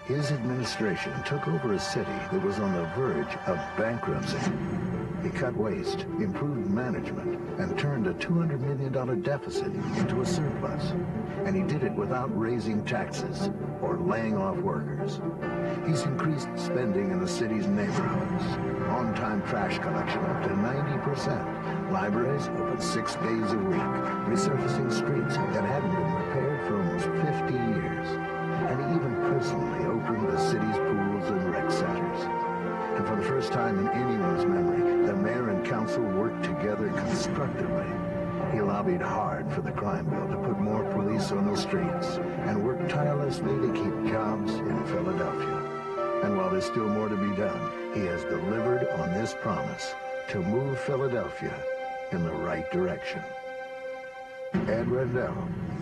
His administration took over a city that was on the verge of bankruptcy. He cut waste, improved management, and turned a $200 million deficit into a surplus. And he did it without raising taxes or laying off workers. He's increased spending in the city's neighborhoods. On-time trash collection up to 90%. Libraries open 6 days a week. Resurfacing streets that hadn't been repaired for almost 50 years. And he even personally opened the city's pools and rec centers. And for the first time in anyone's memory, the mayor and council worked together constructively. He lobbied hard for the crime bill to put more police on the streets and worked tirelessly to keep jobs in Philadelphia. And while there's still more to be done, he has delivered on this promise to move Philadelphia in the right direction. Ed Rendell,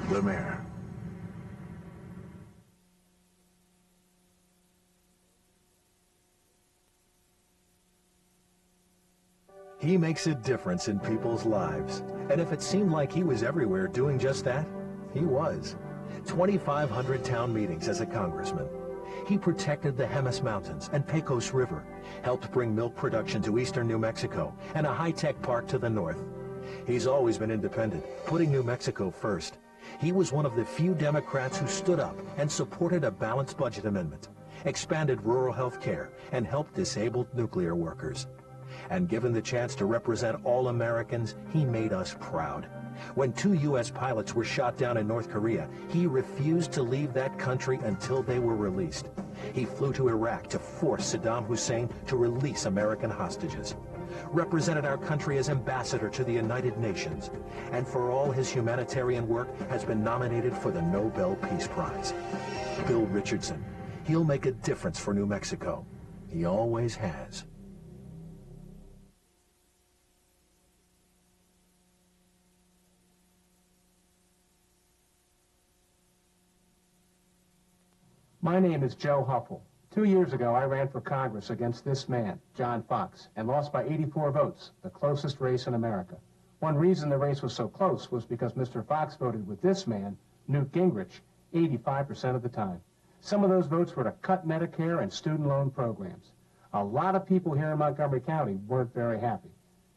the mayor. He makes a difference in people's lives. And if it seemed like he was everywhere doing just that, he was. 2,500 town meetings as a congressman. He protected the Jemez Mountains and Pecos River, helped bring milk production to eastern New Mexico and a high-tech park to the north. He's always been independent, putting New Mexico first. He was one of the few Democrats who stood up and supported a balanced budget amendment, expanded rural health care, and helped disabled nuclear workers. And given the chance to represent all Americans, he made us proud. When 2 U.S. pilots were shot down in North Korea, he refused to leave that country until they were released. He flew to Iraq to force Saddam Hussein to release American hostages, represented our country as ambassador to the United Nations, and for all his humanitarian work has been nominated for the Nobel Peace Prize. Bill Richardson. He'll make a difference for New Mexico. He always has. My name is Joe Huffle. 2 years ago, I ran for Congress against this man, John Fox, and lost by 84 votes, the closest race in America. One reason the race was so close was because Mr. Fox voted with this man, Newt Gingrich, 85% of the time. Some of those votes were to cut Medicare and student loan programs. A lot of people here in Montgomery County weren't very happy.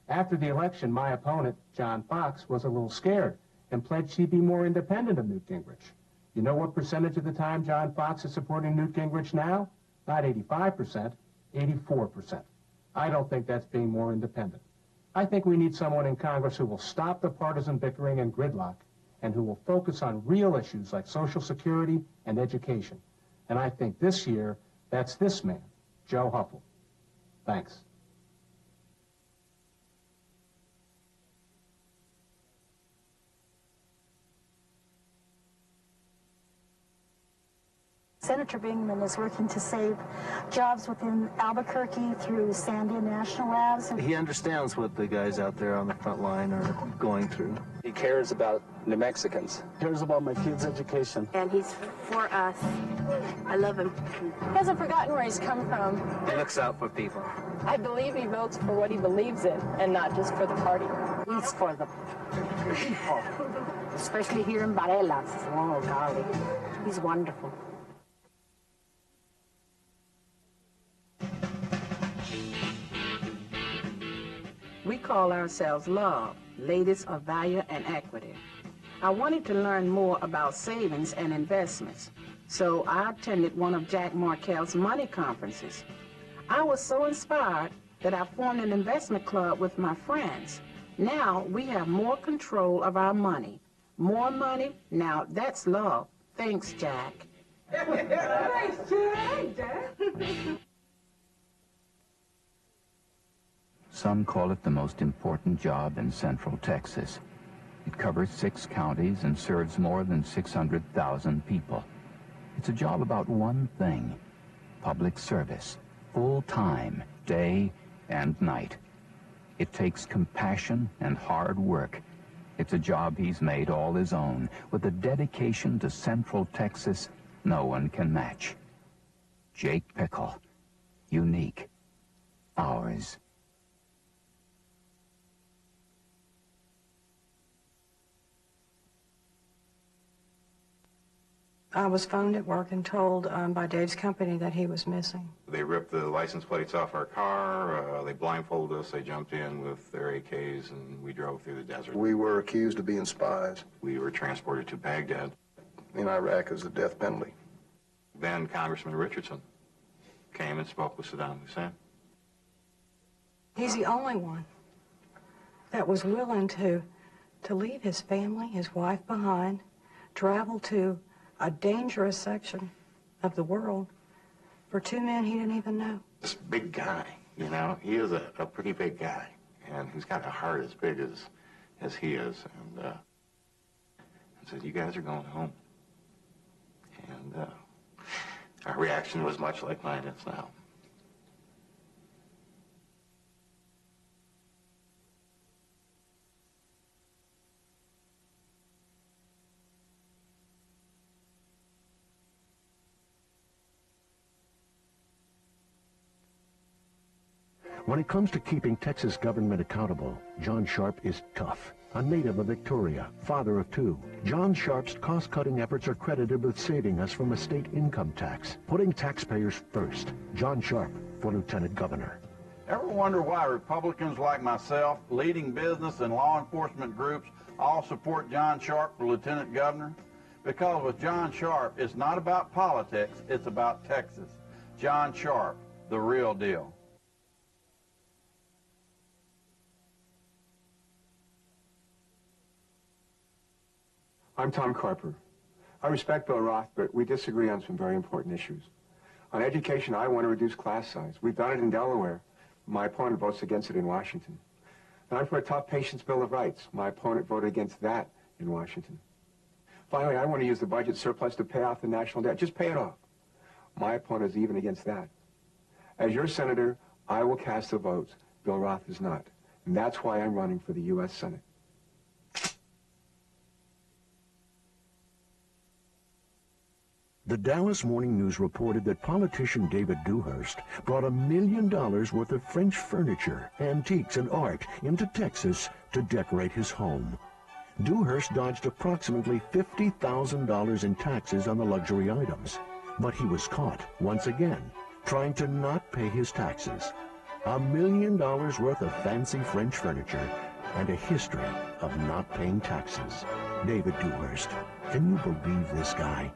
After the election, my opponent, John Fox, was a little scared and pledged he'd be more independent of Newt Gingrich. You know what percentage of the time John Fox is supporting Newt Gingrich now? Not 85%, 84%. I don't think that's being more independent. I think we need someone in Congress who will stop the partisan bickering and gridlock and who will focus on real issues like Social Security and education. And I think this year, that's this man, Joe Huffle. Thanks. Senator Bingman is working to save jobs within Albuquerque through Sandia National Labs. He understands what the guys out there on the front line are going through. He cares about New Mexicans. Cares about my kids' education. And he's for us. I love him. He hasn't forgotten where he's come from. He looks out for people. I believe he votes for what he believes in and not just for the party. He's for the people, especially here in Barelas. Oh, golly. He's wonderful. We call ourselves Love, Ladies of Value and Equity. I wanted to learn more about savings and investments, so I attended one of Jack Markell's money conferences. I was so inspired that I formed an investment club with my friends. Now we have more control of our money. More money, now that's love. Thanks, Jack. Thanks, Jack. Some call it the most important job in Central Texas. It covers 6 counties and serves more than 600,000 people. It's a job about one thing: public service, full time, day and night. It takes compassion and hard work. It's a job he's made all his own, with a dedication to Central Texas no one can match. Jake Pickle. Unique. Ours. I was phoned at work and told by Dave's company that he was missing. They ripped the license plates off our car, they blindfolded us, they jumped in with their AKs, and we drove through the desert. We were accused of being spies. We were transported to Baghdad. In Iraq as the death penalty. Then Congressman Richardson came and spoke with Saddam Hussein. He's the only one that was willing to leave his family, his wife behind, travel to a dangerous section of the world for two men he didn't even know. This big guy, you know, he is a pretty big guy, and he's got a heart as big as he is. And I said, you guys are going home. And our reaction was much like mine is now. When it comes to keeping Texas government accountable, John Sharp is tough. A native of Victoria, father of two, John Sharp's cost-cutting efforts are credited with saving us from a state income tax, putting taxpayers first. John Sharp for Lieutenant Governor. Ever wonder why Republicans like myself, leading business and law enforcement groups, all support John Sharp for Lieutenant Governor? Because with John Sharp, it's not about politics, it's about Texas. John Sharp, the real deal. I'm Tom Carper. I respect Bill Roth, but we disagree on some very important issues. On education, I want to reduce class size. We've done it in Delaware. My opponent votes against it in Washington. And I'm for a tough patient's Bill of Rights. My opponent voted against that in Washington. Finally, I want to use the budget surplus to pay off the national debt. Just pay it off. My opponent is even against that. As your senator, I will cast the votes. Bill Roth is not. And that's why I'm running for the U.S. Senate. The Dallas Morning News reported that politician David Dewhurst brought $1 million worth of French furniture, antiques, and art into Texas to decorate his home. Dewhurst dodged approximately $50,000 in taxes on the luxury items, but he was caught once again trying to not pay his taxes. $1 million worth of fancy French furniture and a history of not paying taxes. David Dewhurst. Can you believe this guy?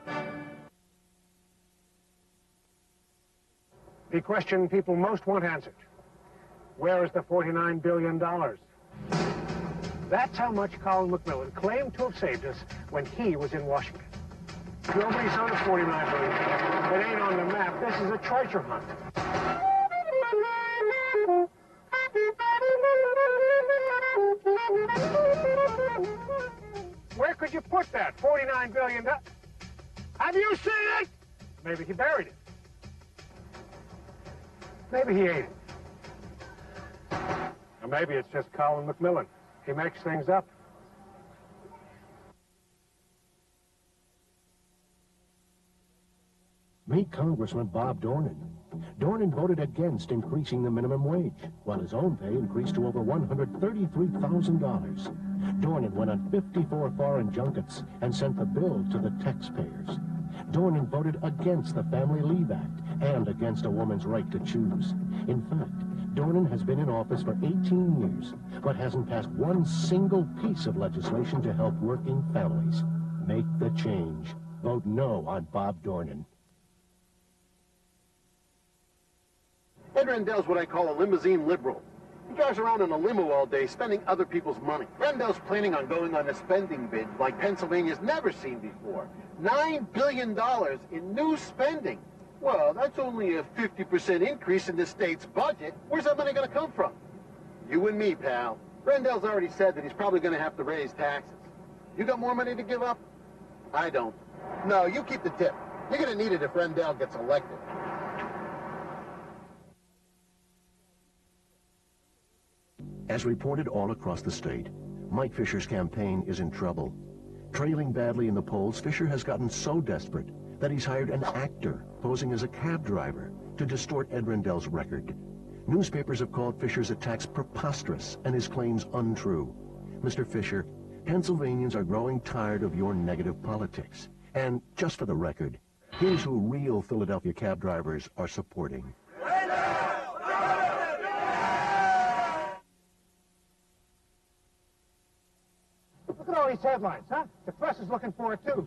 The question people most want answered. Where is the $49 billion? That's how much Colin McMillan claimed to have saved us when he was in Washington. Nobody's on $49 billion. It ain't on the map. This is a treasure hunt. Where could you put that $49 billion? Have you seen it? Maybe he buried it. Maybe he ate it. Or maybe it's just Colin McMillan. He makes things up. Meet Congressman Bob Dornan. Dornan voted against increasing the minimum wage, while his own pay increased to over $133,000. Dornan went on 54 foreign junkets and sent the bill to the taxpayers. Dornan voted against the Family Leave Act and against a woman's right to choose. In fact, Dornan has been in office for 18 years, but hasn't passed one single piece of legislation to help working families. Make the change. Vote no on Bob Dornan. Ed Rendell's what I call a limousine liberal. He drives around in a limo all day, spending other people's money. Rendell's planning on going on a spending binge like Pennsylvania's never seen before. $9 billion in new spending. Well, that's only a 50% increase in the state's budget. Where's that money going to come from? You and me, pal. Rendell's already said that he's probably going to have to raise taxes. You got more money to give up? I don't. No, you keep the tip. You're going to need it if Rendell gets elected. As reported all across the state, Mike Fisher's campaign is in trouble. Trailing badly in the polls, Fisher has gotten so desperate that he's hired an actor posing as a cab driver to distort Ed Rendell's record. Newspapers have called Fisher's attacks preposterous and his claims untrue. Mr. Fisher, Pennsylvanians are growing tired of your negative politics. And just for the record, here's who real Philadelphia cab drivers are supporting. Look at all these headlines, huh? The press is looking for it, too.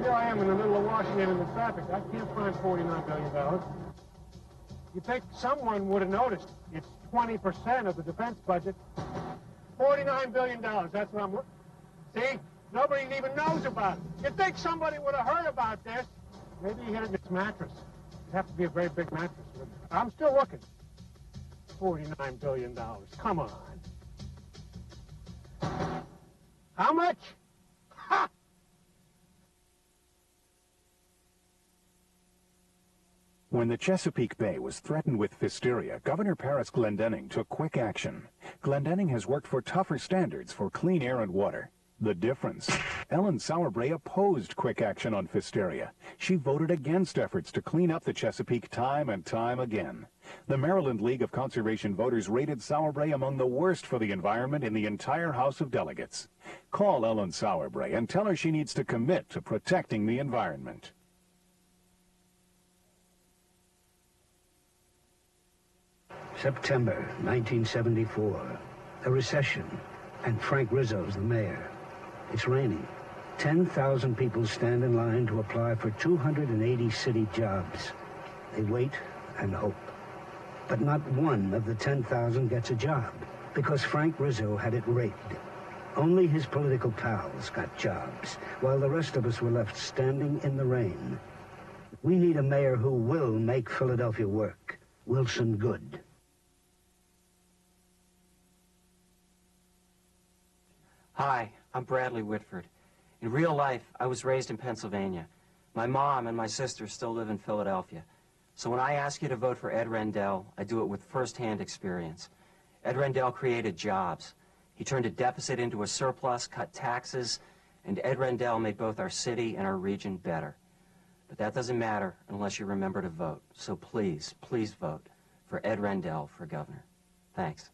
Here I am in the middle of Washington in the traffic. I can't find $49 billion. You'd think someone would have noticed. It's 20% of the defense budget. $49 billion, that's what I'm looking. See? Nobody even knows about it. You'd think somebody would have heard about this. Maybe he hid it in its mattress. It'd have to be a very big mattress. I'm still looking. $49 billion. Come on. How much? Ha! When the Chesapeake Bay was threatened with physteria, Governor Paris Glendening took quick action. Glendening has worked for tougher standards for clean air and water. The difference? Ellen Sauerbray opposed quick action on physteria. She voted against efforts to clean up the Chesapeake time and time again. The Maryland League of Conservation Voters rated Sauerbray among the worst for the environment in the entire House of Delegates. Call Ellen Sauerbray and tell her she needs to commit to protecting the environment. September 1974. A recession, and Frank Rizzo's the mayor. It's raining. 10,000 people stand in line to apply for 280 city jobs. They wait and hope. But not one of the 10,000 gets a job, because Frank Rizzo had it rigged. Only his political pals got jobs, while the rest of us were left standing in the rain. We need a mayor who will make Philadelphia work. Wilson Goode. Hi, I'm Bradley Whitford. In real life, I was raised in Pennsylvania. My mom and my sister still live in Philadelphia. So when I ask you to vote for Ed Rendell, I do it with first-hand experience. Ed Rendell created jobs. He turned a deficit into a surplus, cut taxes, and Ed Rendell made both our city and our region better. But that doesn't matter unless you remember to vote. So please, please vote for Ed Rendell for governor. Thanks.